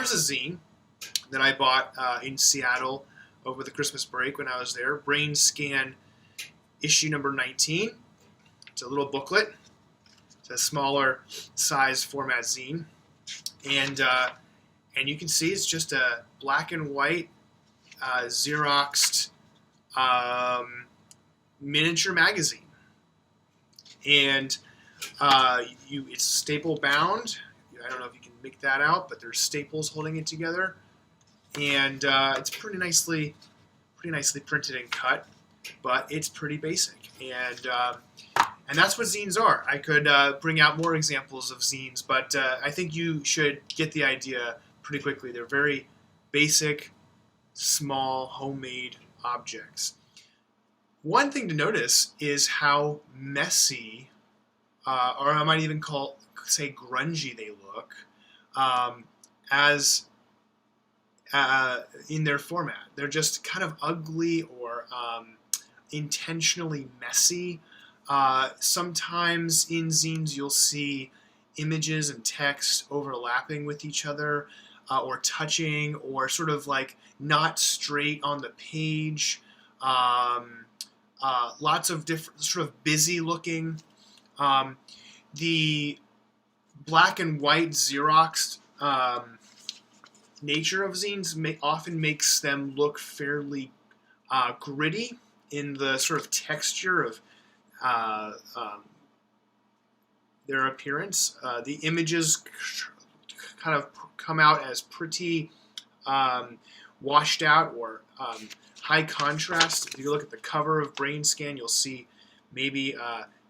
here's a zine that I bought in Seattle over the Christmas break when I was there. Brain Scan issue number 19. It's a little booklet. It's a smaller size format zine. And you can see it's just a black and white Xeroxed miniature magazine. And it's staple bound. I don't know if you can make that out, but there's staples holding it together. And it's pretty nicely printed and cut, but it's pretty basic. And that's what zines are. I could bring out more examples of zines, but I think you should get the idea pretty quickly. They're very basic, small, homemade objects. One thing to notice is how messy, or I might even say grungy they look, as in their format. They're just kind of ugly or intentionally messy. Sometimes in zines you'll see images and text overlapping with each other, or touching, or sort of like not straight on the page. Lots of different, sort of busy looking. The black and white Xeroxed nature of zines often makes them look fairly gritty in the sort of texture of their appearance. The images kind of come out as pretty washed out or high contrast. If you look at the cover of Brain Scan, you'll see maybe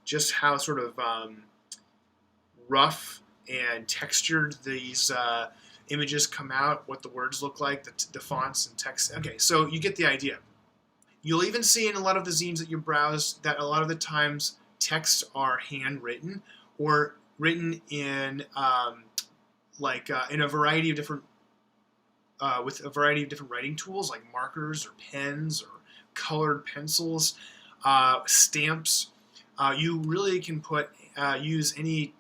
just how sort of rough and textured these images come out, what the words look like, the fonts and text. Okay, so you get the idea. You'll even see in a lot of the zines that you browse that a lot of the times texts are handwritten or written in in a variety of different with a variety of different writing tools like markers or pens or colored pencils, stamps. You really can use any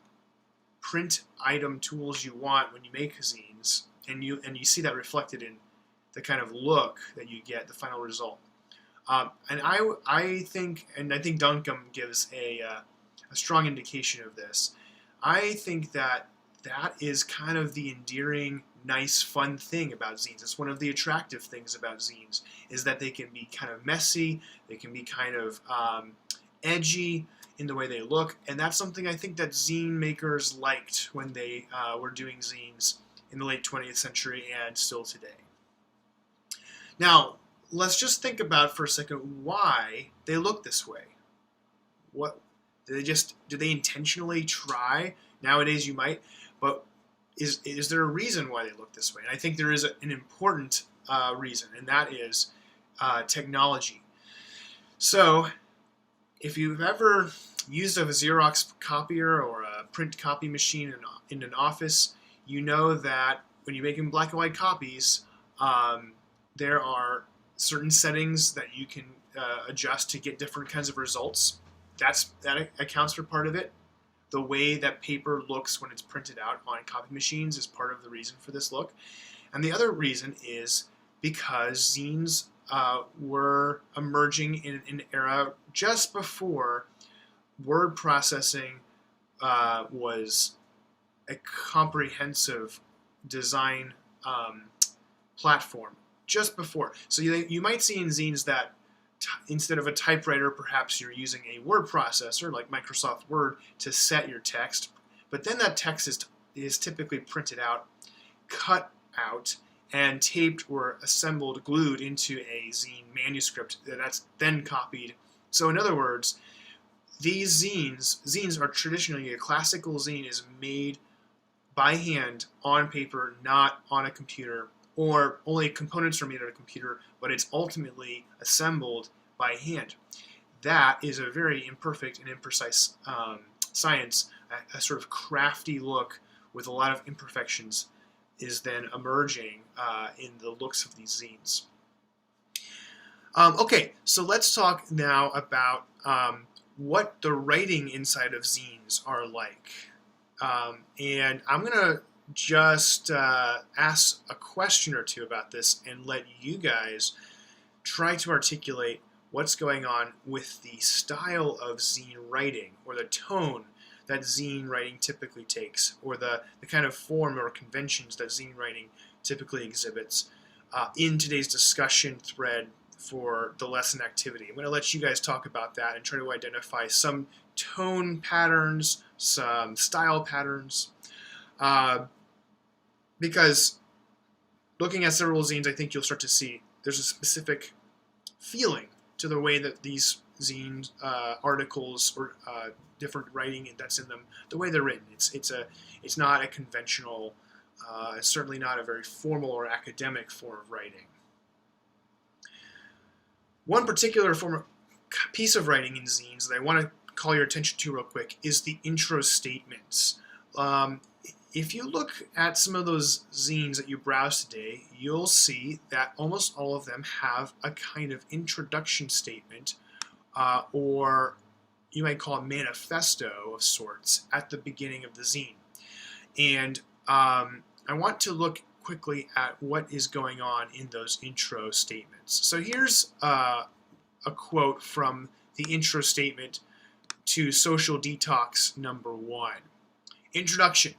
print item tools you want when you make zines, and you see that reflected in the kind of look that you get, the final result. And I think Duncombe gives a strong indication of this. I think that is kind of the endearing, nice, fun thing about zines. It's one of the attractive things about zines, is that they can be kind of messy, they can be kind of edgy in the way they look, and that's something I think that zine makers liked when they were doing zines in the late 20th century and still today. Now, let's just think about for a second why they look this way. What do they intentionally try? Nowadays you might, but is there a reason why they look this way? And I think there is an important reason, and that is technology. So if you've ever used a Xerox copier or a print copy machine in an office, you know that when you're making black and white copies, there are certain settings that you can adjust to get different kinds of results. That accounts for part of it. The way that paper looks when it's printed out on copy machines is part of the reason for this look. And the other reason is because zines were emerging in an era just before word processing was a comprehensive design platform. Just before. So you might see in zines that instead of a typewriter, perhaps you're using a word processor like Microsoft Word to set your text, but then that text is typically printed out, cut out, and taped or assembled, glued into a zine manuscript that's then copied. So in other words, these zines are traditionally, a classical zine is made by hand on paper, not on a computer, or only components are made on a computer, but it's ultimately assembled by hand. That is a very imperfect and imprecise science. A sort of crafty look with a lot of imperfections is then emerging in the looks of these zines. Okay, so let's talk now about what the writing inside of zines are like. And I'm going to just ask a question or two about this and let you guys try to articulate what's going on with the style of zine writing, or the tone that zine writing typically takes, or the kind of form or conventions that zine writing typically exhibits in today's discussion thread for the lesson activity. I'm going to let you guys talk about that and try to identify some tone patterns, some style patterns, because looking at several zines, I think you'll start to see there's a specific feeling to the way that these zine articles or different writing that's in them, the way they're written. It's not a conventional, it's certainly not a very formal or academic form of writing. One particular piece of writing in zines that I want to call your attention to real quick is the intro statements. If you look at some of those zines that you browse today, you'll see that almost all of them have a kind of introduction statement, or you might call it manifesto of sorts, at the beginning of the zine. And I want to look quickly at what is going on in those intro statements. So here's a quote from the intro statement to Social Detox #1. Introduction.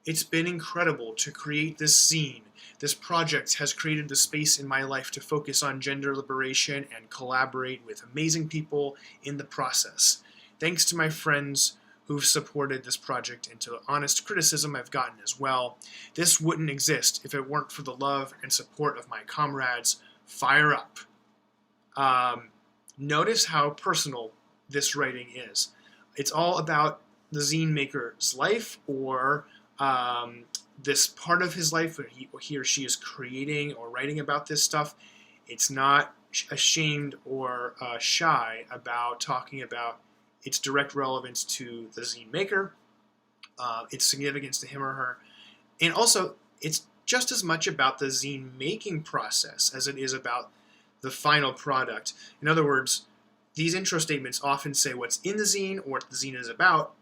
It's been incredible to create this zine. This project has created the space in my life to focus on gender liberation and collaborate with amazing people in the process. Thanks to my friends who've supported this project and to the honest criticism I've gotten as well. This wouldn't exist if it weren't for the love and support of my comrades. Fire up. Notice how personal this writing is. It's all about the zine maker's life, or this part of his life where he or she is creating or writing about this stuff. It's not ashamed or shy about talking about its direct relevance to the zine maker, its significance to him or her, and also it's just as much about the zine making process as it is about the final product. In other words, these intro statements often say what's in the zine, or what the zine is about,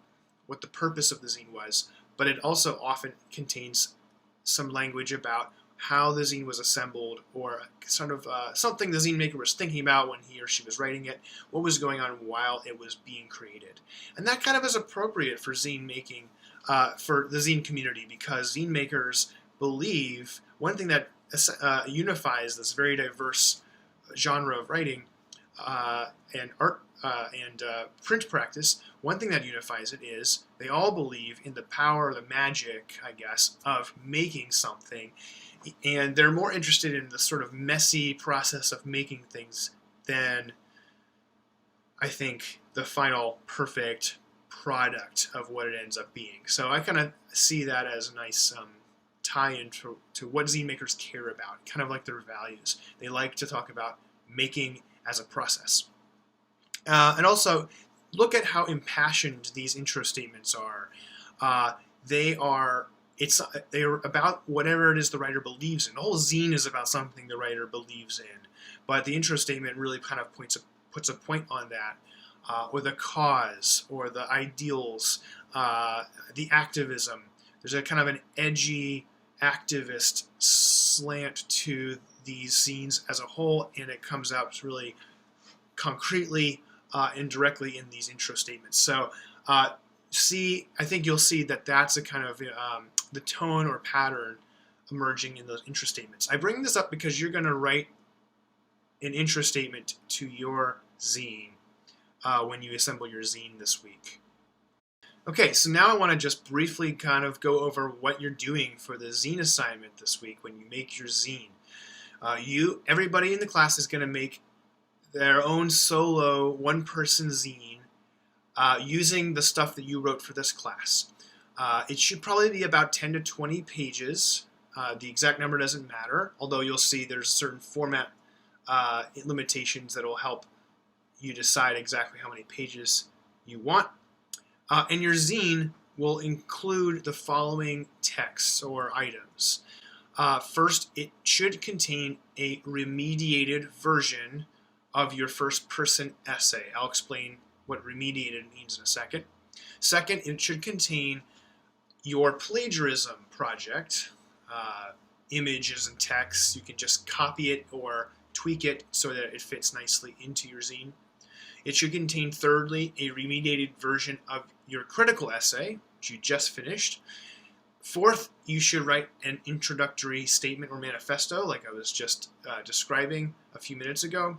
what the purpose of the zine was, but it also often contains some language about how the zine was assembled, or sort of something the zine maker was thinking about when he or she was writing it, what was going on while it was being created. And that kind of is appropriate for zine making, for the zine community, because zine makers believe one thing that unifies this very diverse genre of writing and art and print practice. One thing that unifies it is they all believe in the power, the magic, I guess, of making something, and they're more interested in the sort of messy process of making things than, I think, the final perfect product of what it ends up being. So I kind of see that as a nice tie-in to what zine makers care about, kind of like their values. They like to talk about making as a process. And also, look at how impassioned these intro statements are. They are about whatever it is the writer believes in. The whole zine is about something the writer believes in, but the intro statement really kind of puts a point on that, or the cause, or the ideals, the activism. There's a kind of an edgy activist slant to these zines as a whole, and it comes out really concretely and directly in these intro statements. So I think you'll see that that's a kind of the tone or pattern emerging in those intro statements. I bring this up because you're going to write an intro statement to your zine when you assemble your zine this week. Okay, so now I want to just briefly kind of go over what you're doing for the zine assignment this week when you make your zine. Everybody in the class is going to make their own solo one-person zine using the stuff that you wrote for this class. It should probably be about 10 to 20 pages. The exact number doesn't matter, although you'll see there's certain format limitations that will help you decide exactly how many pages you want. And your zine will include the following texts or items. First, it should contain a remediated version of your first-person essay. I'll explain what remediated means in a second. Second, it should contain your plagiarism project, images and text, you can just copy it or tweak it so that it fits nicely into your zine. It should contain, thirdly, a remediated version of your critical essay, which you just finished. Fourth, you should write an introductory statement or manifesto, like I was just describing a few minutes ago.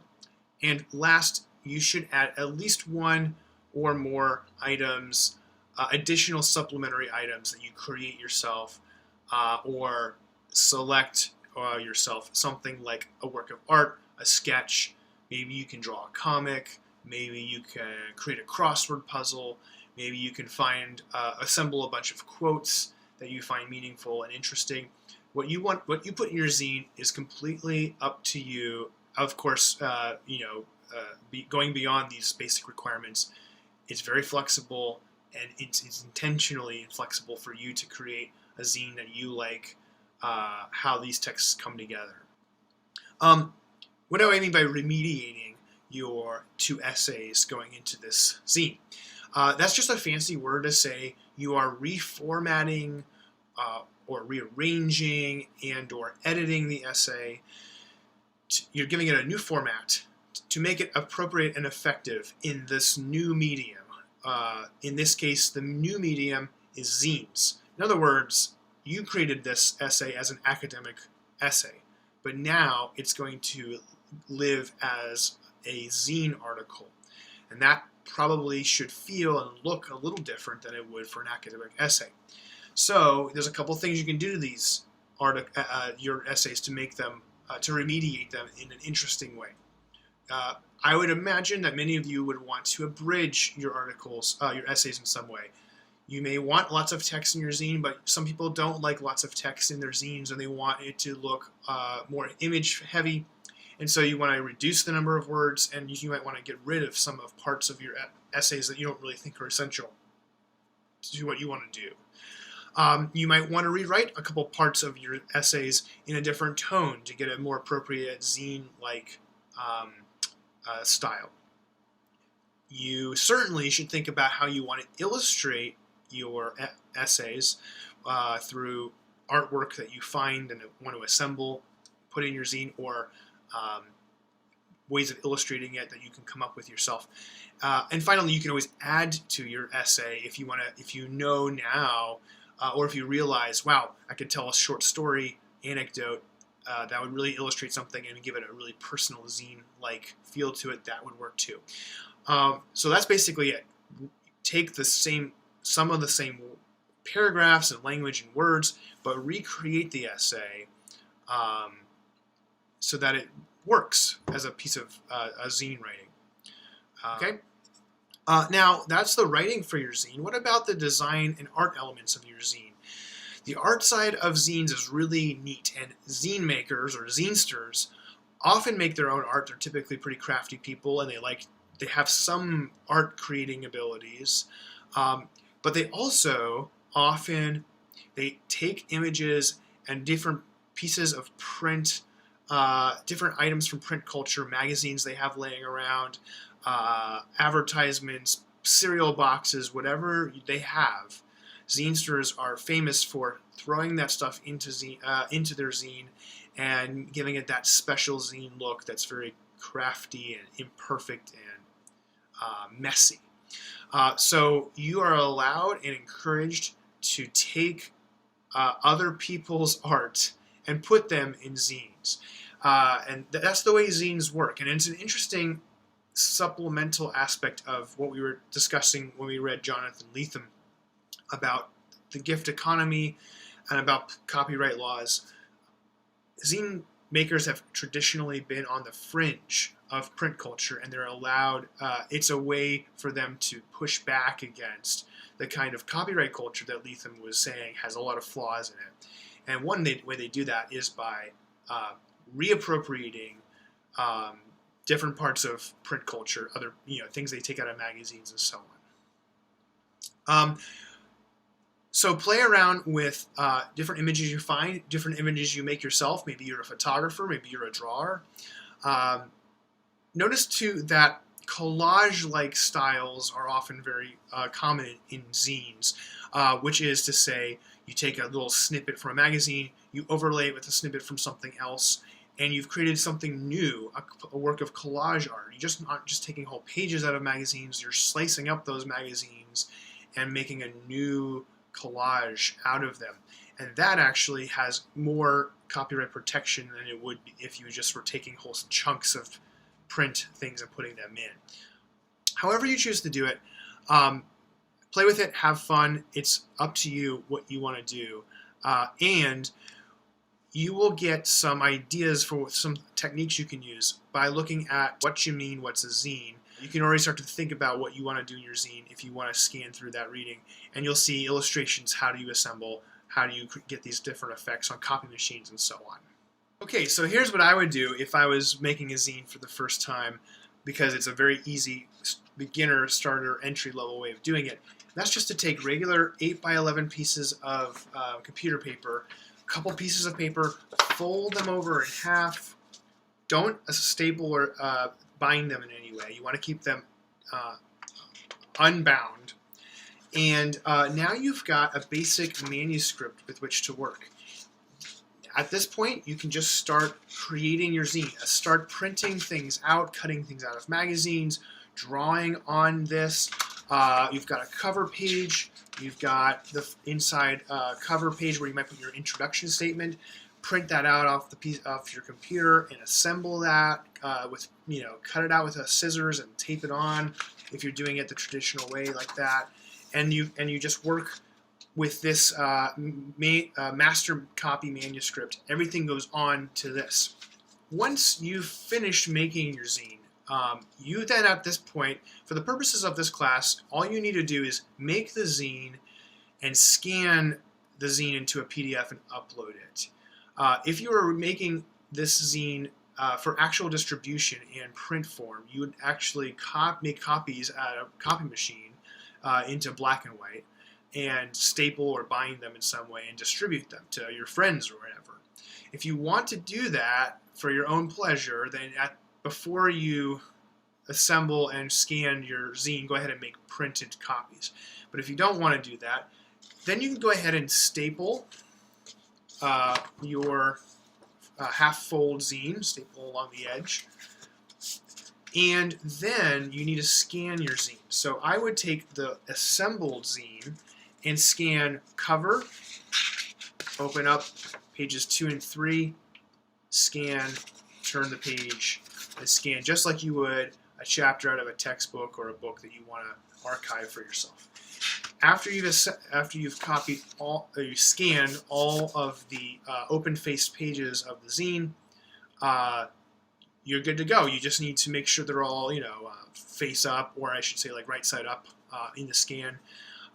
And last, you should add at least one or more items, additional supplementary items that you create yourself or select yourself, something like a work of art, a sketch, maybe you can draw a comic, maybe you can create a crossword puzzle, maybe you can assemble a bunch of quotes that you find meaningful and interesting. What you put in your zine is completely up to you. Of course, going beyond these basic requirements, it's very flexible, and it's intentionally flexible for you to create a zine that you like, how these texts come together. What do I mean by remediating your 2 essays going into this zine? That's just a fancy word to say you are reformatting or rearranging and or editing the essay. You're giving it a new format to make it appropriate and effective in this new medium. In this case, the new medium is zines. In other words, you created this essay as an academic essay, but now it's going to live as a zine article. And that probably should feel and look a little different than it would for an academic essay. So there's a couple things you can do to these your essays to make them, to remediate them in an interesting way. I would imagine that many of you would want to abridge your articles, your essays in some way. You may want lots of text in your zine, but some people don't like lots of text in their zines, and they want it to look more image heavy. And so you want to reduce the number of words, and you might want to get rid of some of parts of your essays that you don't really think are essential to what you want to do. You might want to rewrite a couple parts of your essays in a different tone to get a more appropriate zine-like style. You certainly should think about how you want to illustrate your essays through artwork that you find and want to assemble, put in your zine, or ways of illustrating it that you can come up with yourself. And finally, you can always add to your essay if you know now, or if you realize, wow, I could tell a short story, anecdote, that would really illustrate something and give it a really personal zine-like feel to it. That would work too. So that's basically it. Take some of the same paragraphs and language and words, but recreate the essay so that it works as a piece of a zine writing. Okay. Now, that's the writing for your zine. What about the design and art elements of your zine? The art side of zines is really neat, and zine makers or zinesters often make their own art. They're typically pretty crafty people, and they have some art creating abilities, but they also often take images and different pieces of print, different items from print culture, magazines they have laying around, advertisements, cereal boxes, whatever they have. Zinesters are famous for throwing that stuff into their zine and giving it that special zine look that's very crafty and imperfect and messy. So you are allowed and encouraged to take other people's art and put them in zines. And that's the way zines work. And it's an interesting supplemental aspect of what we were discussing when we read Jonathan Lethem about the gift economy and about copyright laws. Zine makers have traditionally been on the fringe of print culture, and they're allowed, it's a way for them to push back against the kind of copyright culture that Lethem was saying has a lot of flaws in it. And one way they do that is by reappropriating different parts of print culture, other things they take out of magazines and so on. So play around with different images you find, different images you make yourself. Maybe you're a photographer, maybe you're a drawer. Notice too that collage-like styles are often very common in zines. which is to say you take a little snippet from a magazine, you overlay it with a snippet from something else, and you've created something new, a work of collage art. You're just not just taking whole pages out of magazines, you're slicing up those magazines and making a new collage out of them. And that actually has more copyright protection than it would be if you just were taking whole chunks of print things and putting them in. However you choose to do it, play with it, have fun. It's up to you what you want to do. And you will get some ideas for some techniques you can use by looking at what you mean, what's a zine. You can already start to think about what you want to do in your zine if you want to scan through that reading. And you'll see illustrations, how do you assemble, how do you get these different effects on copy machines and so on. Okay, so here's what I would do if I was making a zine for the first time, because it's a very easy beginner, starter, entry-level way of doing it. That's just to take regular 8x11 pieces of computer paper, a couple pieces of paper, fold them over in half. Don't staple or bind them in any way. You want to keep them unbound. And now you've got a basic manuscript with which to work. At this point, you can just start creating your zine. Start printing things out, cutting things out of magazines, drawing on this. You've got a cover page. You've got the inside cover page where you might put your introduction statement. Print that out off the piece off your computer and assemble that with, cut it out with scissors and tape it on if you're doing it the traditional way like that. And you just work with this master copy manuscript. Everything goes on to this. Once you've finished making your zine, you then at this point, for the purposes of this class, all you need to do is make the zine and scan the zine into a PDF and upload it. If you were making this zine for actual distribution and print form, you would actually make copies at a copy machine into black and white and staple or bind them in some way and distribute them to your friends or whatever. If you want to do that for your own pleasure, then before you assemble and scan your zine, go ahead and make printed copies. But if you don't want to do that, then you can go ahead and staple your half-fold zine, staple along the edge, and then you need to scan your zine. So I would take the assembled zine and scan cover, open up pages 2 and 3, scan, turn the page, and scan just like you would a chapter out of a textbook or a book that you want to archive for yourself. After you've copied all, or you scanned all of the open-faced pages of the zine, you're good to go. You just need to make sure they're all, face up, or I should say, like right side up in the scan,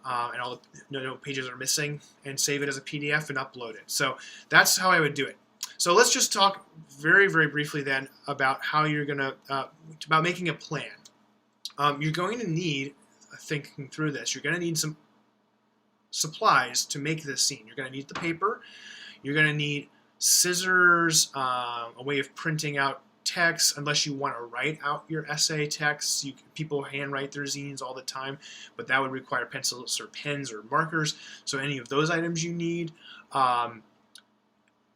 and all the no pages are missing, and save it as a PDF and upload it. So that's how I would do it. So let's just talk very, very briefly then about how you're gonna about making a plan. You're going to need, thinking through this, you're going to need some supplies to make this zine. You're going to need the paper. You're going to need scissors, a way of printing out text, unless you want to write out your essay text. People handwrite their zines all the time, but that would require pencils or pens or markers. So any of those items you need.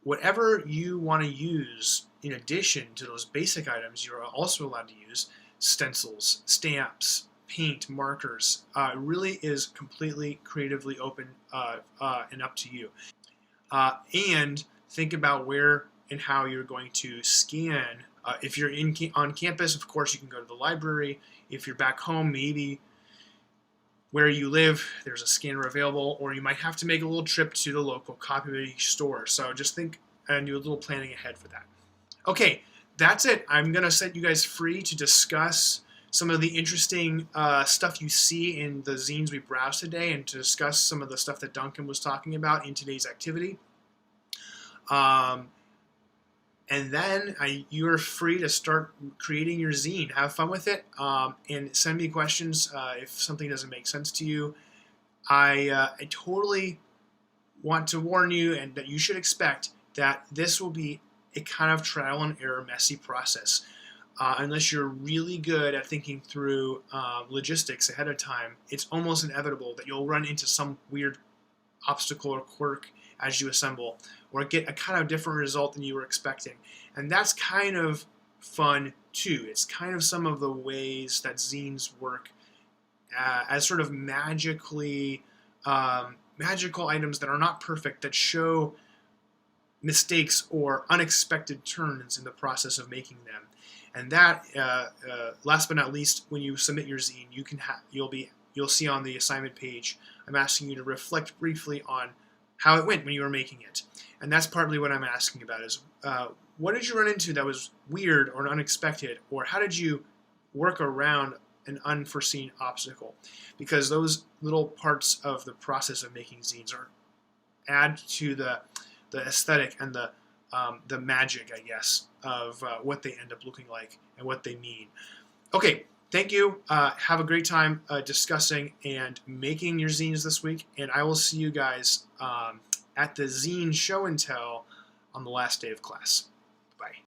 Whatever you want to use in addition to those basic items, you're also allowed to use stencils, stamps, paint, markers. It really is completely creatively open and up to you. And think about where and how you're going to scan. If you're on campus, of course, you can go to the library. If you're back home, maybe where you live, there's a scanner available, or you might have to make a little trip to the local copy store. So just think and do a little planning ahead for that. Okay, that's it. I'm going to set you guys free to discuss some of the interesting stuff you see in the zines we browsed today, and to discuss some of the stuff that Duncan was talking about in today's activity. And then you're free to start creating your zine. Have fun with it, and send me questions if something doesn't make sense to you. I totally want to warn you, and that you should expect that this will be a kind of trial and error, messy process. unless you're really good at thinking through logistics ahead of time, it's almost inevitable that you'll run into some weird obstacle or quirk as you assemble, or get a kind of different result than you were expecting. And that's kind of fun too. It's kind of some of the ways that zines work as sort of magically magical items that are not perfect, that show mistakes or unexpected turns in the process of making them. And that, last but not least, when you submit your zine, you'll see on the assignment page, I'm asking you to reflect briefly on how it went when you were making it. And that's partly what I'm asking about is, what did you run into that was weird or unexpected, or how did you work around an unforeseen obstacle? Because those little parts of the process of making zines add to the aesthetic and the magic, I guess, of what they end up looking like and what they mean. Okay, thank you. Have a great time discussing and making your zines this week, and I will see you guys at the Zine Show and Tell on the last day of class. Bye.